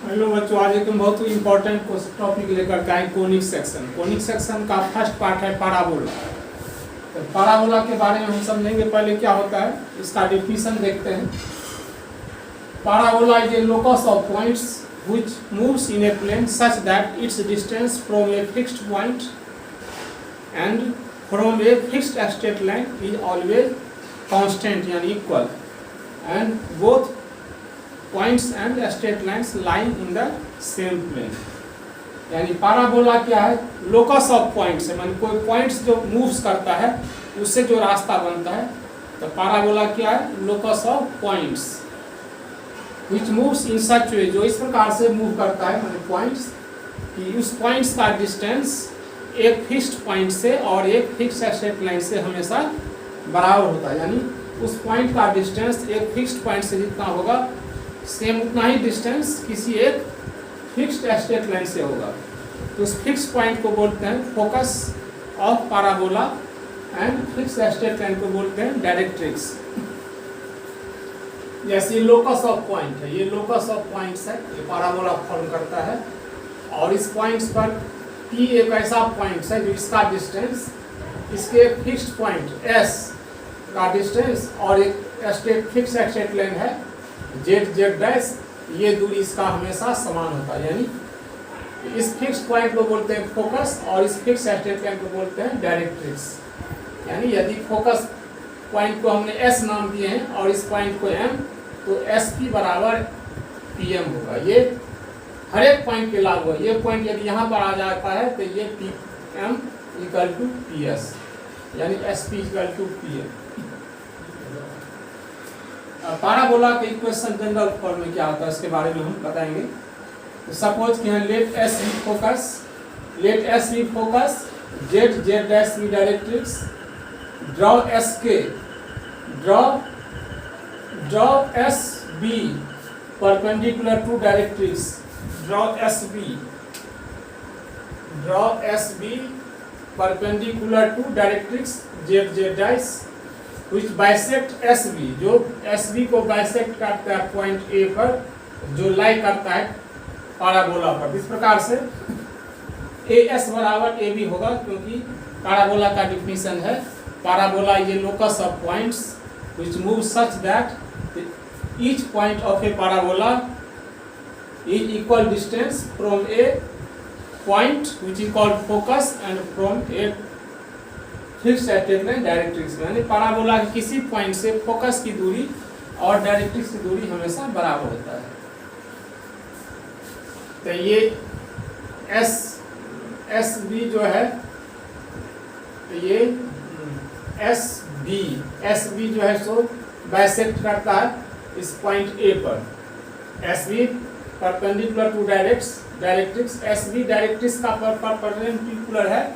Hello बच्चों, आज एक बहुत ही इम्पोर्टेंट टॉपिक लेकर के आए कोनिक सेक्शन। कोनिक सेक्शन का फर्स्ट पार्ट है पैराबोला। तो पैराबोला के बारे में हम समझेंगे। पहले क्या होता है इसका डिफिनेशन देखते हैं। Parabola is a locus of points which moves in a plane such that its distance from a fixed point and from a fixed straight line is always constant यानी equal and both points and straight lines line in the same plane. यानी parabola क्या है? Locus of points है, मानी कोई points जो moves करता है उससे जो रास्ता बनता है। तो पैराबोला क्या है? Locus of points which moves in such way, जो इस प्रकार से मूव करता है मानी पॉइंट्स कि उस पॉइंट्स का डिस्टेंस एक फिक्स्ड पॉइंट से और एक फिक्स्ड स्ट्रेट लाइन से हमेशा बराबर होता है। यानी उस पॉइंट का डिस्टेंस एक फिक्स्ड पॉइंट से जितना होगा सेम उतना ही डिस्टेंस किसी एक फिक्स्ड स्ट्रेट लाइन से होगा। तो उस फिक्स्ड पॉइंट को बोलते हैं focus of parabola and fixed straight line को बोलते हैं डायरेक्ट्रिक्स। जैसे लोकस ऑफ पॉइंट है, ये लोकस ऑफ पॉइंट्स है, ये पैराबोला फॉर्म करता है। और इस पॉइंट्स पर P एक ऐसा पॉइंट है जो इसका डिस्टेंस इसके फिक्स्ड पॉइंट S का डिस्टेंस और एक फिक्स्ड स्ट्रेट लाइन है Z डैश, ये दूरी इसका हमेशा समान होता है। यानी इस फिक्स्ड पॉइंट को बोलते हैं फोकस और इस फिक्स्ड स्ट्रेट लाइन को बोलते हैं डायरेक्ट्रिक्स। यानी यदि फोकस पॉइंट को हमने S नाम दिए हैं और इस पॉइंट को M, तो SP बराबर PM होगा। ये हर एक पॉइंट के लागू है। ये पॉइंट यदि यहाँ पर आ जाता है तो ये PM इक्वल टू PS, यानी SP equal to PM। Parabola के इक्वेशन जनरल फॉर्म में क्या होता है इसके बारे में हम बताएंगे। तो सपोज कि let S be focus, let S be focus, Z dash be directrix, draw SK, draw SB perpendicular to directrix, draw SB perpendicular to directrix Z dash which bisect SB, जो SB को bisect करता है point A पर, जो लाई करता है parabola पर। इस प्रकार से AS बराबर AB होगा, क्योंकि पैराबोला का डिफिनीशन है पैराबोला ये locus of points which move such that each point of a parabola is equal distance from a point which is called focus and from a fixed straight line directrix. यानी parabola के किसी point से focus की दूरी और directrix की दूरी हमेशा बराबर होता है। तो ये SB जो है, तो ये SB जो है सो बाइसेक्ट करता है इस पॉइंट A पर। SB perpendicular to directrix, SB directrix का परपेंडिकुलर है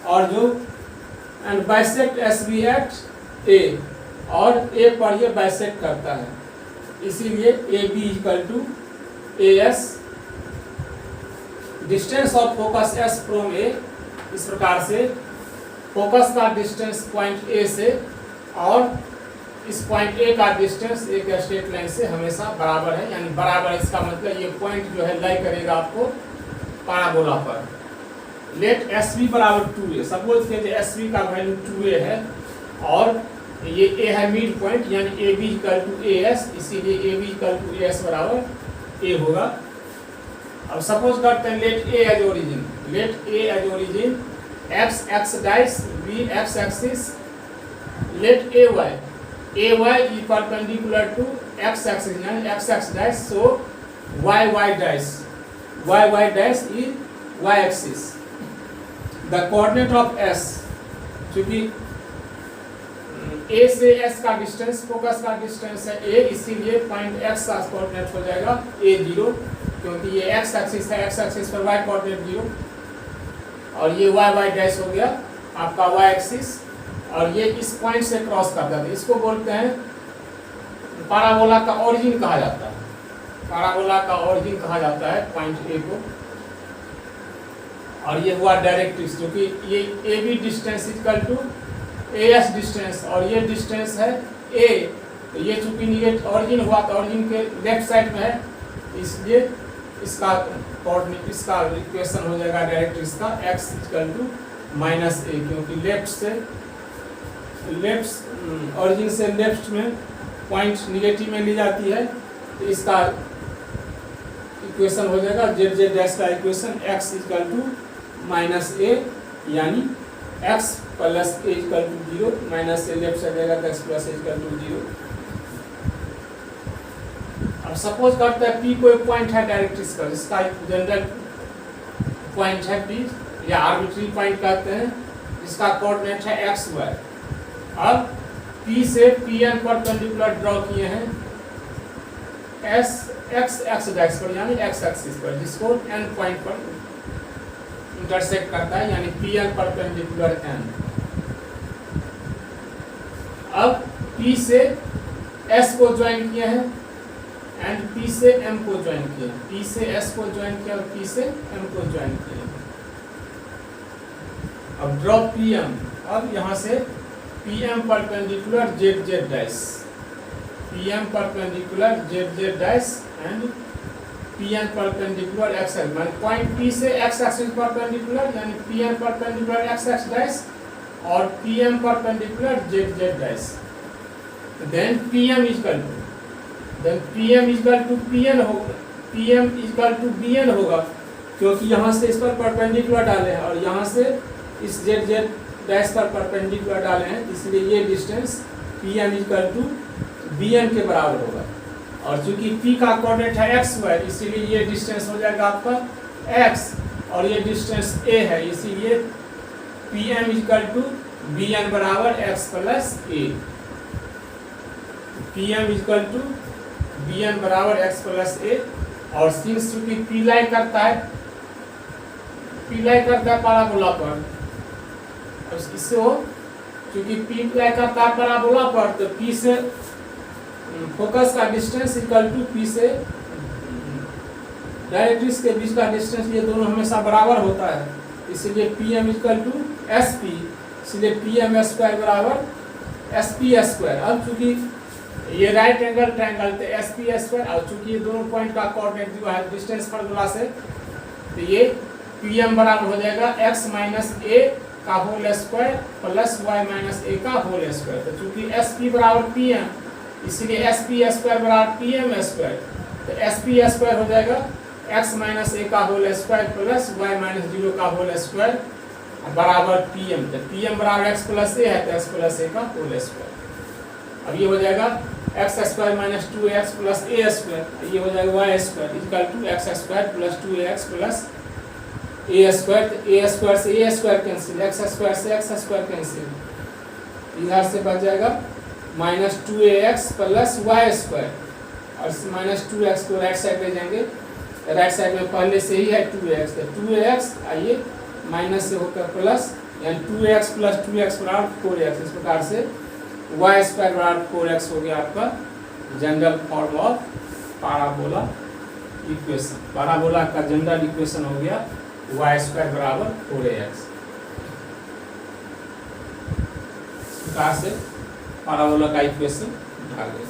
और जो and bisect SB at A, और A पर ये बाइसेक्ट करता है, इसीलिए AB equal to AS। Distance of focus S from A, इस प्रकार से फोकस का डिस्टेंस पॉइंट A से और इस पॉइंट A का डिस्टेंस एक स्ट्रेट लाइन से हमेशा बराबर है। यानी बराबर, इसका मतलब ये पॉइंट जो है लाई करेगा आपको पैराबोला पर। लेट SB बराबर 2A, सपोज कि SB का वैल्यू 2A है और ये A है मिड पॉइंट, यानी AB इक्वल टू AS, इसीलिए AB इक्वल टू AS बराबर A होगा। अब सपोज करते हैं let A as origin, let A as origin, X dash, B X axis, let AY is perpendicular to X axis, यानी X dash, so Y dash is Y axis। The coordinate of S, चूंकि A से S का distance, focus का distance है A, इसीलिए point X का coordinate हो जाएगा A0, क्योंकि ये X एक्सिस है, X एक्सिस पर Y कोऑर्डिनेट 0 और ये Y डैश हो गया आपका Y एक्सिस, और ये इस पॉइंट से क्रॉस करता है। इसको बोलते हैं पैराबोला का ओरिजिन कहा जाता है। पैराबोला का ओरिजिन कहा जाता है पॉइंट A को। और ये हुआ डायरेक्ट्रिक्स, जो कि ये AB distance equal to AS distance और ये डिस्टेंस है A, तो ये चूंकि निगेटिव ओरिजिन हुआ तो ओरिजिन के लेफ्ट साइड में है, इसलिए इसका कोऑर्डिनेट, इसका इक्वेशन हो जाएगा डायरेक्ट्रिक्स का x equal to minus A, क्योंकि लेफ्ट ऑरिजिन से लेफ्ट में पॉइंट निगेटिव में ली जाती है, तो इसका इक्वेशन हो जाएगा जेड जेड डैश का equation x equal to minus A, यानी x plus A equal to 0, minus A left side जाएगा तो x plus A equal to 0। अब सपोज करते हैं P कोई पॉइंट है डायरेक्ट्रिक्स का, जिसका जनरल पॉइंट है P या आर्बिट्री पॉइंट कहते हैं, जिसका कोऑर्डिनेट है x y। अब P से Pn परपेंडिकुलर ड्रॉ किए हैं x एक्सिस पर, यानी x एक्सिस पर, जिसको n पॉइंट पर इंटरसेक्ट करता है, यानी Pn परपेंडिकुलर n। अब P से S को ज्वाइन किए हैं एंड P से M को ज्वाइन किए, P से S को ज्वाइन किया और P से M को ज्वाइन किया। अब ड्रॉ Pm, अब यहाँ से Pm perpendicular Z Z dash, Pm perpendicular Z Z dash and Pn perpendicular x axis, मान पॉइंट P से x एक्सिस परपेंडिकुलर, यानी Pn perpendicular x axis dash और Pm perpendicular Z Z dash. Then Pm equal to Pn होगा, Pm equal to Bn होगा, क्योंकि यहाँ से इस पर परपेंडिकुलर डाले हैं और यहाँ से इस जेड जेड डैश पर परपेंडिकुलर डाले हैं, इसलिए ये distance Pm equal to Bn के बराबर होगा। और चूंकि P का कोऑर्डिनेट है x y, इसीलिए ये डिस्टेंस हो जाएगा आपका x, और ये डिस्टेंस a है, इसीलिए Pm इक्वल टू Bn बराबर x plus a। Pm equal to Bn बराबर x प्लस a। और सिंस चूंकि P लाई करता है पैराबोला पर, इससे हो क्योंकि P लाई करता है पैराबोला पर, तो P से फोकस का डिस्टेंस इक्वल टू P से डायरेक्ट्रिक्स के बीच का डिस्टेंस, ये दोनों हमेशा बराबर होता है, इसलिए Pm इक्वल टू SP, इसलिए Pm स्क्वायर बराबर SP स्क्वायर। अब चूंकि ये राइट एंगल ट्रायंगल थे SP स्क्वायर, और चूंकि ये दोनों पॉइंट का कोऑर्डिनेट दिया है डिस्टेंस फार्मूला से, तो ये Pm बराबर हो जाएगा x माइनस a का whole square plus y minus a का होल स्क्वायर। तो चूंकि SP बराबर Pm, इसलिए SP स्क्वायर बराबर Pm स्क्वायर, तो SP स्क्वायर हो जाएगा x माइनस a का whole square plus y minus 0 का होल स्क्वायर बराबर Pm। तो Pm बराबर x प्लस a है, तो x प्लस a का होल स्क्वायर। अब ये हो जाएगा x square minus 2x plus a square, ये हो जाएगा y square equal to x square plus 2ax plus a square. तो a स्क्वायर से a square cancel, x square से x स्क्वायर कैंसिल, इधर से बच जाएगा minus 2ax plus y square, और माइनस 2x को राइट साइड ले जाएंगे, राइट साइड में पहले से ही है 2ax, तो 2ax आइए माइनस से होकर प्लस, यानी 2x प्लस 2x बराबर 4x। इस प्रकार से y स्क्वायर बराबर 4x हो गया आपका general form of parabola equation. Parabola का जनरल इक्वेशन हो गया y स्क्वायर बराबर 4ax। इस प्रकार से पैराबोला का इक्वेशन आ गया।